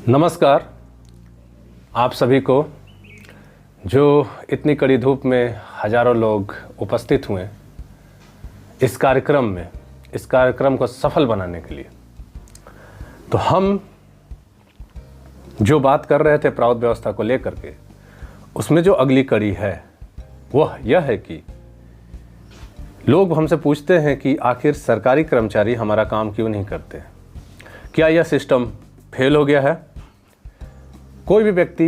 नमस्कार आप सभी को जो इतनी कड़ी धूप में हजारों लोग उपस्थित हुए इस कार्यक्रम को सफल बनाने के लिए। तो हम जो बात कर रहे थे प्रावधान व्यवस्था को लेकर के, उसमें जो अगली कड़ी है वह यह है कि लोग हमसे पूछते हैं कि आखिर सरकारी कर्मचारी हमारा काम क्यों नहीं करते। क्या यह सिस्टम फेल हो गया है? कोई भी व्यक्ति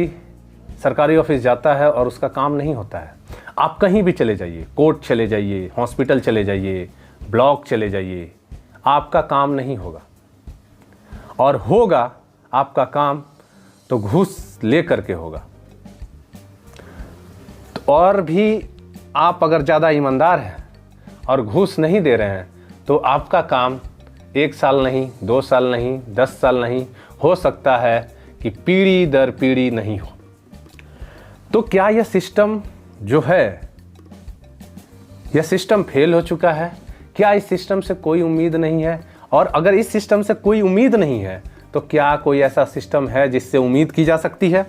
सरकारी ऑफिस जाता है और उसका काम नहीं होता है। आप कहीं भी चले जाइए, कोर्ट चले जाइए, हॉस्पिटल चले जाइए, ब्लॉक चले जाइए, आपका काम नहीं होगा। और होगा आपका काम तो घूस ले करके होगा। तो और भी आप अगर ज़्यादा ईमानदार हैं और घूस नहीं दे रहे हैं तो आपका काम 1 साल नहीं, 2 साल नहीं, 10 साल नहीं, हो सकता है कि पीढ़ी दर पीढ़ी नहीं हो। तो क्या यह सिस्टम जो है, यह सिस्टम फेल हो चुका है? क्या इस सिस्टम से कोई उम्मीद नहीं है? और अगर इस सिस्टम से कोई उम्मीद नहीं है तो क्या कोई ऐसा सिस्टम है जिससे उम्मीद की जा सकती है?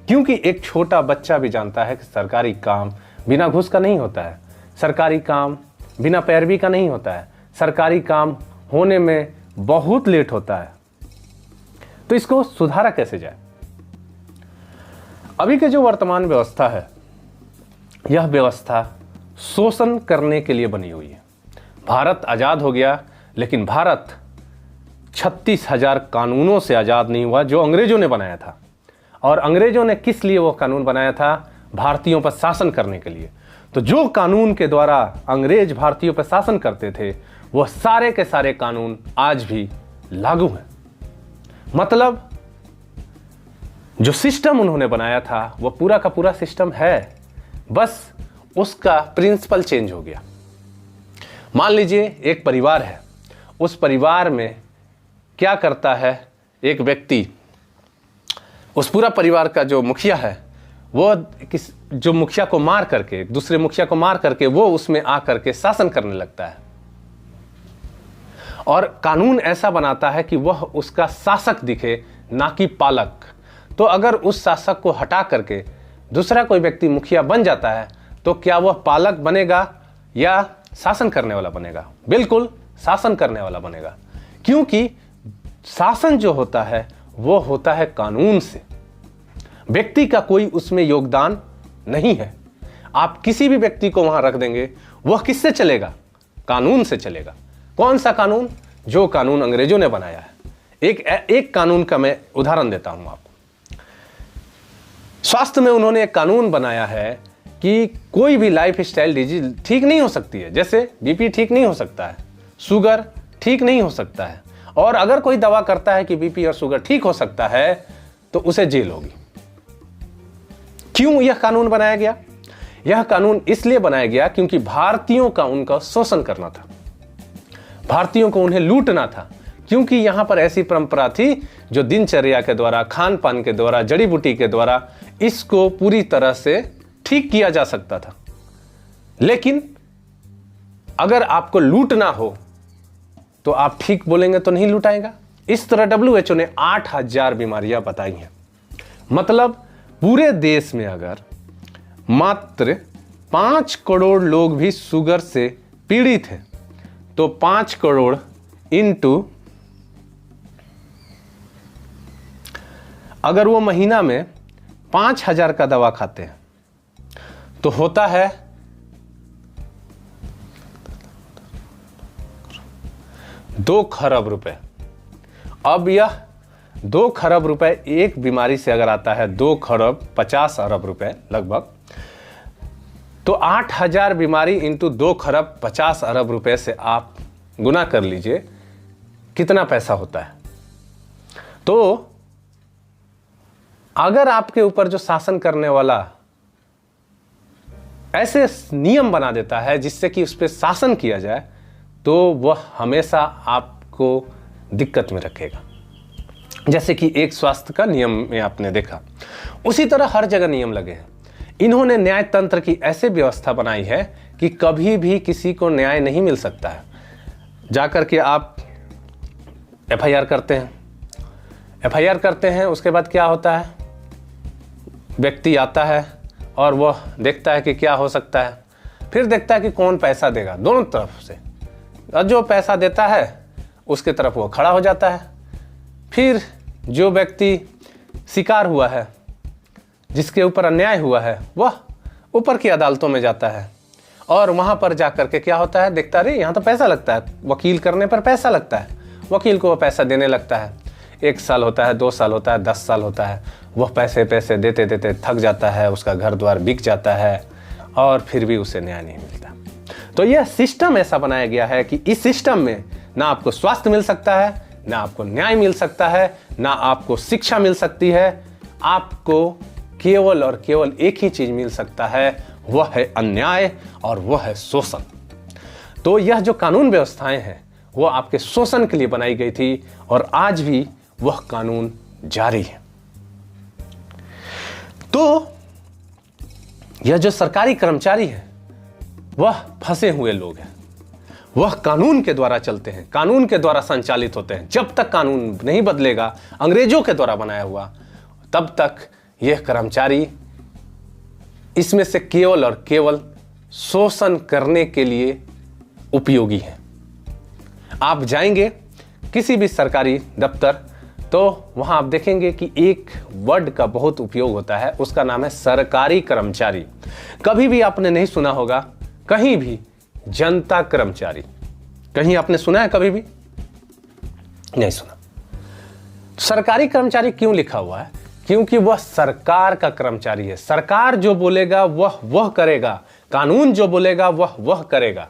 क्योंकि एक छोटा बच्चा भी जानता है कि सरकारी काम बिना घूस का नहीं होता है, सरकारी काम बिना पैरवी का नहीं होता है, सरकारी काम होने में बहुत लेट होता है। तो इसको सुधारा कैसे जाए? अभी के जो वर्तमान व्यवस्था है, यह व्यवस्था शोषण करने के लिए बनी हुई है। भारत आज़ाद हो गया, लेकिन भारत 36,000 कानूनों से आज़ाद नहीं हुआ जो अंग्रेजों ने बनाया था। और अंग्रेजों ने किस लिए वो कानून बनाया था? भारतीयों पर शासन करने के लिए। तो जो कानून के द्वारा अंग्रेज भारतीयों पर शासन करते थे, वह सारे के सारे कानून आज भी लागू हैं। मतलब जो सिस्टम उन्होंने बनाया था वह पूरा का पूरा सिस्टम है, बस उसका प्रिंसिपल चेंज हो गया। मान लीजिए एक परिवार है, उस परिवार में क्या करता है एक व्यक्ति, उस पूरा परिवार का जो मुखिया है वो जो मुखिया को मार करके, दूसरे मुखिया को मार करके वो उसमें आकर के शासन करने लगता है और कानून ऐसा बनाता है कि वह उसका शासक दिखे, ना कि पालक। तो अगर उस शासक को हटा करके दूसरा कोई व्यक्ति मुखिया बन जाता है तो क्या वह पालक बनेगा या शासन करने वाला बनेगा? बिल्कुल शासन करने वाला बनेगा, क्योंकि शासन जो होता है वो होता है कानून से। व्यक्ति का कोई उसमें योगदान नहीं है। आप किसी भी व्यक्ति को वहां रख देंगे, वह किससे चलेगा? कानून से चलेगा। कौन सा कानून? जो कानून अंग्रेजों ने बनाया है। एक कानून का मैं उदाहरण देता हूं आपको। स्वास्थ्य में उन्होंने एक कानून बनाया है कि कोई भी लाइफ स्टाइल डिजीज ठीक नहीं हो सकती है। जैसे बीपी ठीक नहीं हो सकता है, शुगर ठीक नहीं हो सकता है, और अगर कोई दवा करता है कि बीपी और शुगर ठीक हो सकता है तो उसे जेल होगी। क्यों यह कानून बनाया गया? यह कानून इसलिए बनाया गया क्योंकि भारतीयों का उनका शोषण करना था, भारतीयों को उन्हें लूटना था। क्योंकि यहां पर ऐसी परंपरा थी जो दिनचर्या के द्वारा, खान पान के द्वारा, जड़ी बूटी के द्वारा इसको पूरी तरह से ठीक किया जा सकता था। लेकिन अगर आपको लूटना हो तो आप ठीक बोलेंगे तो नहीं लूटाएगा। इस तरह WHO ने 8,000 बीमारियां बताई हैं। मतलब पूरे देश में अगर मात्र 5 करोड़ लोग भी शुगर से पीड़ित हैं तो 5 करोड़ इंटू, अगर वो महीना में 5,000 का दवा खाते हैं तो होता है 2 खरब रुपए। अब यह 2 खरब रुपए एक बीमारी से अगर आता है 2 खरब 50 अरब रुपए लगभग, तो 8,000 बीमारी इंटू 2 खरब 50 अरब रुपए से आप गुना कर लीजिए कितना पैसा होता है। तो अगर आपके ऊपर जो शासन करने वाला ऐसे नियम बना देता है जिससे कि उस पर शासन किया जाए, तो वह हमेशा आपको दिक्कत में रखेगा। जैसे कि एक स्वास्थ्य का नियम में आपने देखा, उसी तरह हर जगह नियम लगे हैं। इन्होंने न्याय तंत्र की ऐसे व्यवस्था बनाई है कि कभी भी किसी को न्याय नहीं मिल सकता है। जाकर के आप FIR करते हैं, FIR करते हैं, उसके बाद क्या होता है, व्यक्ति आता है और वह देखता है कि क्या हो सकता है, फिर देखता है कि कौन पैसा देगा, दोनों तरफ से, और जो पैसा देता है उसके तरफ वो खड़ा हो जाता है। फिर जो व्यक्ति शिकार हुआ है, जिसके ऊपर अन्याय हुआ है, वह ऊपर की अदालतों में जाता है और वहाँ पर जा कर के क्या होता है, देखता है अरे यहाँ तो पैसा लगता है, वकील करने पर पैसा लगता है, वकील को वह पैसा देने लगता है। 1 साल होता है, 2 साल होता है, 10 साल होता है, वह पैसे देते देते थक जाता है, उसका घर द्वार बिक जाता है और फिर भी उसे न्याय नहीं मिलता। तो यह सिस्टम ऐसा बनाया गया है कि इस सिस्टम में ना आपको स्वास्थ्य मिल सकता है, ना आपको न्याय मिल सकता है, ना आपको शिक्षा मिल सकती है। आपको केवल और केवल एक ही चीज मिल सकता है, वह है अन्याय और वह है शोषण। तो यह जो कानून व्यवस्थाएं हैं वो आपके शोषण के लिए बनाई गई थी और आज भी वह कानून जारी है। तो यह जो सरकारी कर्मचारी है वह फंसे हुए लोग हैं, वह कानून के द्वारा चलते हैं, कानून के द्वारा संचालित होते हैं। जब तक कानून नहीं बदलेगा, अंग्रेजों के द्वारा बनाया हुआ, तब तक यह कर्मचारी इसमें से केवल और केवल शोषण करने के लिए उपयोगी है। आप जाएंगे किसी भी सरकारी दफ्तर तो वहां आप देखेंगे कि एक वर्ड का बहुत उपयोग होता है, उसका नाम है सरकारी कर्मचारी। कभी भी आपने नहीं सुना होगा कहीं भी जनता कर्मचारी, कहीं आपने सुना है? कभी भी नहीं सुना। सरकारी कर्मचारी क्यों लिखा हुआ है? क्योंकि वह सरकार का कर्मचारी है। सरकार जो बोलेगा वह करेगा, कानून जो बोलेगा वह करेगा।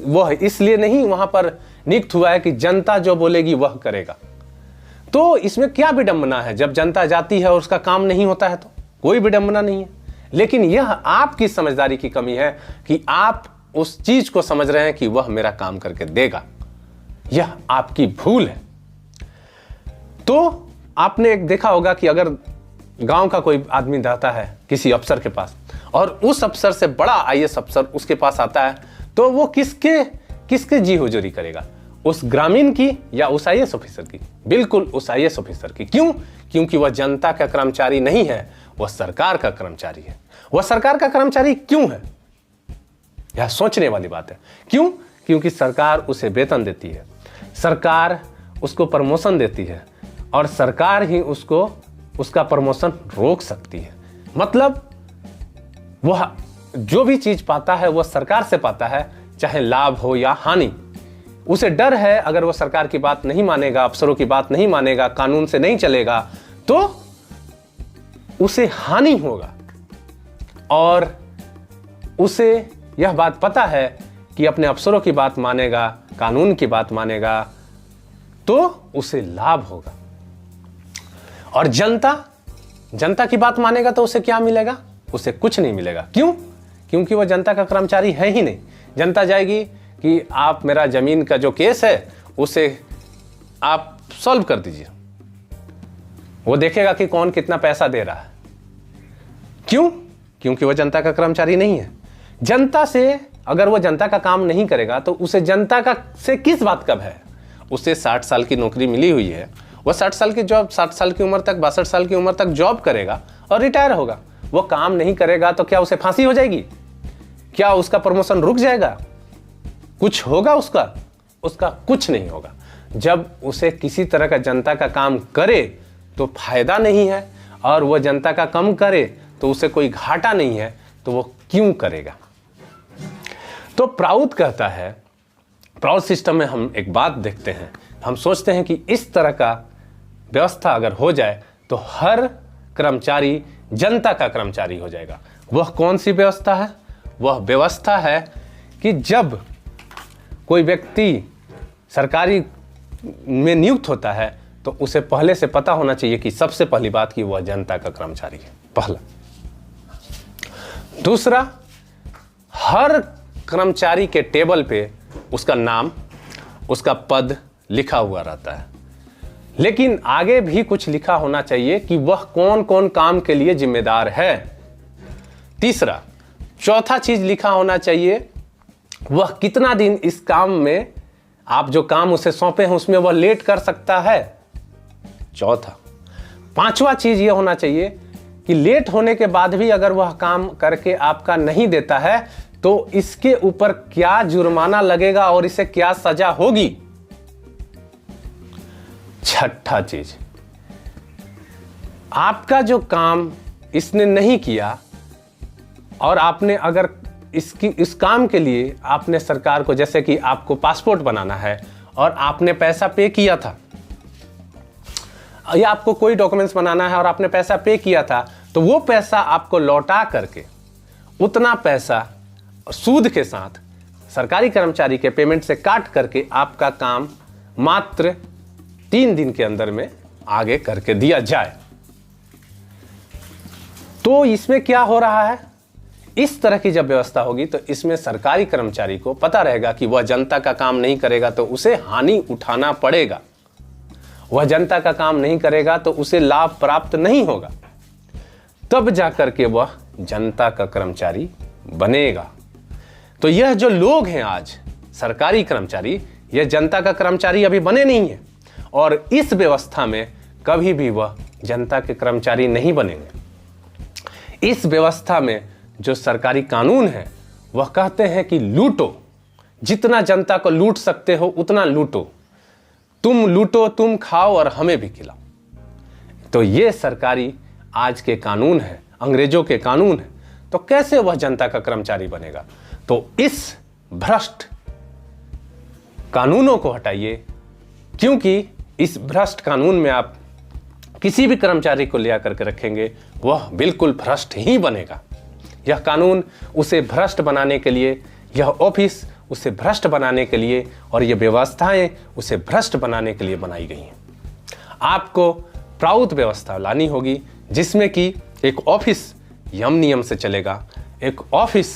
वह इसलिए नहीं वहां पर नियुक्त हुआ है कि जनता जो बोलेगी वह करेगा। तो इसमें क्या विडंबना है? जब जनता जाती है और उसका काम नहीं होता है तो कोई विडंबना नहीं है। लेकिन यह आपकी समझदारी की कमी है कि आप उस चीज को समझ रहे हैं कि वह मेरा काम करके देगा। यह आपकी भूल है। तो आपने एक देखा होगा कि अगर गांव का कोई आदमी जाता है किसी अफसर के पास और उस अफसर से बड़ा IAS अफसर उसके पास आता है तो वो किसके जी हुजूरी करेगा? उस ग्रामीण की या उस IAS ऑफिसर की? बिल्कुल उस IAS ऑफिसर की। क्यों? क्योंकि वह जनता का कर्मचारी नहीं है, वह सरकार का कर्मचारी है। वह सरकार का कर्मचारी क्यों है? यह सोचने वाली बात है। क्यों? क्योंकि सरकार उसे वेतन देती है, सरकार उसको प्रमोशन देती है और सरकार ही उसका प्रमोशन रोक सकती है। मतलब वह जो भी चीज पाता है वह सरकार से पाता है, चाहे लाभ हो या हानि। उसे डर है अगर वह सरकार की बात नहीं मानेगा, अफसरों की बात नहीं मानेगा, कानून से नहीं चलेगा तो उसे हानि होगा। और उसे यह बात पता है कि अपने अफसरों की बात मानेगा, कानून की बात मानेगा तो उसे लाभ होगा। और जनता की बात मानेगा तो उसे क्या मिलेगा? उसे कुछ नहीं मिलेगा। क्यों? क्योंकि वह जनता का कर्मचारी है ही नहीं। जनता जाएगी कि आप मेरा जमीन का जो केस है उसे आप सॉल्व कर दीजिए। वो देखेगा कि कौन कितना पैसा दे रहा है। क्यों? क्योंकि वह जनता का कर्मचारी नहीं है। जनता से अगर वह जनता का काम नहीं करेगा तो उसे जनता का से किस बात का भय? उसे 60 साल की नौकरी मिली हुई है, वह 60 साल की उम्र तक, 62 साल की उम्र तक जॉब करेगा और रिटायर होगा। वो काम नहीं करेगा तो क्या उसे फांसी हो जाएगी? क्या उसका प्रमोशन रुक जाएगा? कुछ होगा उसका कुछ नहीं होगा। जब उसे किसी तरह का जनता का काम करे तो फायदा नहीं है और वह जनता का कम करे तो उसे कोई घाटा नहीं है, तो वो क्यों करेगा? तो प्राउड कहता है, प्राउड सिस्टम में हम एक बात देखते हैं, हम सोचते हैं कि इस तरह का व्यवस्था अगर हो जाए तो हर कर्मचारी जनता का कर्मचारी हो जाएगा। वह कौन सी व्यवस्था है? वह व्यवस्था है कि जब कोई व्यक्ति सरकारी में नियुक्त होता है तो उसे पहले से पता होना चाहिए कि सबसे पहली बात कि वह जनता का कर्मचारी है, पहला। दूसरा, हर कर्मचारी के टेबल पे उसका नाम, उसका पद लिखा हुआ रहता है, लेकिन आगे भी कुछ लिखा होना चाहिए कि वह कौन कौन काम के लिए जिम्मेदार है। तीसरा, चौथा चीज लिखा होना चाहिए वह कितना दिन इस काम में, आप जो काम उसे सौंपे हैं उसमें वह लेट कर सकता है। चौथा, पांचवा चीज यह होना चाहिए कि लेट होने के बाद भी अगर वह काम करके आपका नहीं देता है तो इसके ऊपर क्या जुर्माना लगेगा और इसे क्या सजा होगी। छठा चीज, आपका जो काम इसने नहीं किया और आपने अगर इस काम के लिए आपने सरकार को, जैसे कि आपको पासपोर्ट बनाना है और आपने पैसा पे किया था, या आपको कोई डॉक्यूमेंट्स बनाना है और आपने पैसा पे किया था, तो वो पैसा आपको लौटा करके उतना पैसा सूद के साथ सरकारी कर्मचारी के पेमेंट से काट करके आपका काम मात्र 3 दिन के अंदर में आगे करके दिया जाए। तो इसमें क्या हो रहा है, इस तरह की जब व्यवस्था होगी तो इसमें सरकारी कर्मचारी को पता रहेगा कि वह जनता का काम नहीं करेगा तो उसे हानि उठाना पड़ेगा, वह जनता का काम नहीं करेगा तो उसे लाभ प्राप्त नहीं होगा, तब जाकर के वह जनता का कर्मचारी बनेगा। तो यह जो लोग हैं आज सरकारी कर्मचारी, यह जनता का कर्मचारी अभी बने नहीं है और इस व्यवस्था में कभी भी वह जनता के कर्मचारी नहीं बनेंगे। इस व्यवस्था में जो सरकारी कानून है वह कहते हैं कि लूटो, जितना जनता को लूट सकते हो उतना लूटो, तुम लूटो, तुम खाओ और हमें भी खिलाओ। तो ये सरकारी आज के कानून है, अंग्रेजों के कानून है, तो कैसे वह जनता का कर्मचारी बनेगा। तो इस भ्रष्ट कानूनों को हटाइए, क्योंकि इस भ्रष्ट कानून में आप किसी भी कर्मचारी को ले आकर के रखेंगे वह बिल्कुल भ्रष्ट ही बनेगा। यह कानून उसे भ्रष्ट बनाने के लिए, यह ऑफिस उसे भ्रष्ट बनाने के लिए और ये व्यवस्थाएं उसे भ्रष्ट बनाने के लिए बनाई गई हैं। आपको प्राउत व्यवस्था लानी होगी जिसमें कि एक ऑफिस यम नियम से चलेगा, एक ऑफिस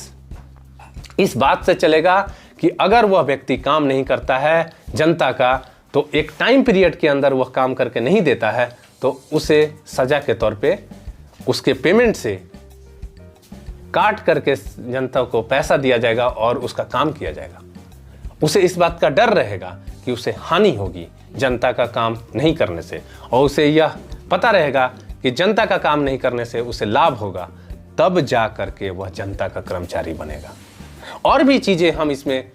इस बात से चलेगा कि अगर वह व्यक्ति काम नहीं करता है जनता का, तो एक टाइम पीरियड के अंदर वह काम करके नहीं देता है तो उसे सजा के तौर पे उसके पेमेंट से काट करके जनता को पैसा दिया जाएगा और उसका काम किया जाएगा। उसे इस बात का डर रहेगा कि उसे हानि होगी जनता का काम नहीं करने से, और उसे यह पता रहेगा कि जनता का काम नहीं करने से उसे लाभ होगा, तब जा करके वह जनता का कर्मचारी बनेगा। और भी चीज़ें हम इसमें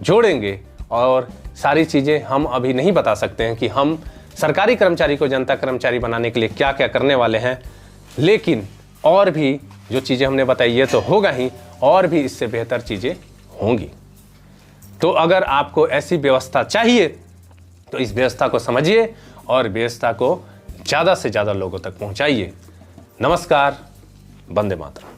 जोड़ेंगे और सारी चीज़ें हम अभी नहीं बता सकते हैं कि हम सरकारी कर्मचारी को जनता कर्मचारी बनाने के लिए क्या क्या करने वाले हैं, लेकिन और भी जो चीज़ें हमने बताई ये तो होगा ही, और भी इससे बेहतर चीज़ें होंगी। तो अगर आपको ऐसी व्यवस्था चाहिए तो इस व्यवस्था को समझिए और व्यवस्था को ज़्यादा से ज़्यादा लोगों तक पहुंचाइए। नमस्कार, वंदे मातरम।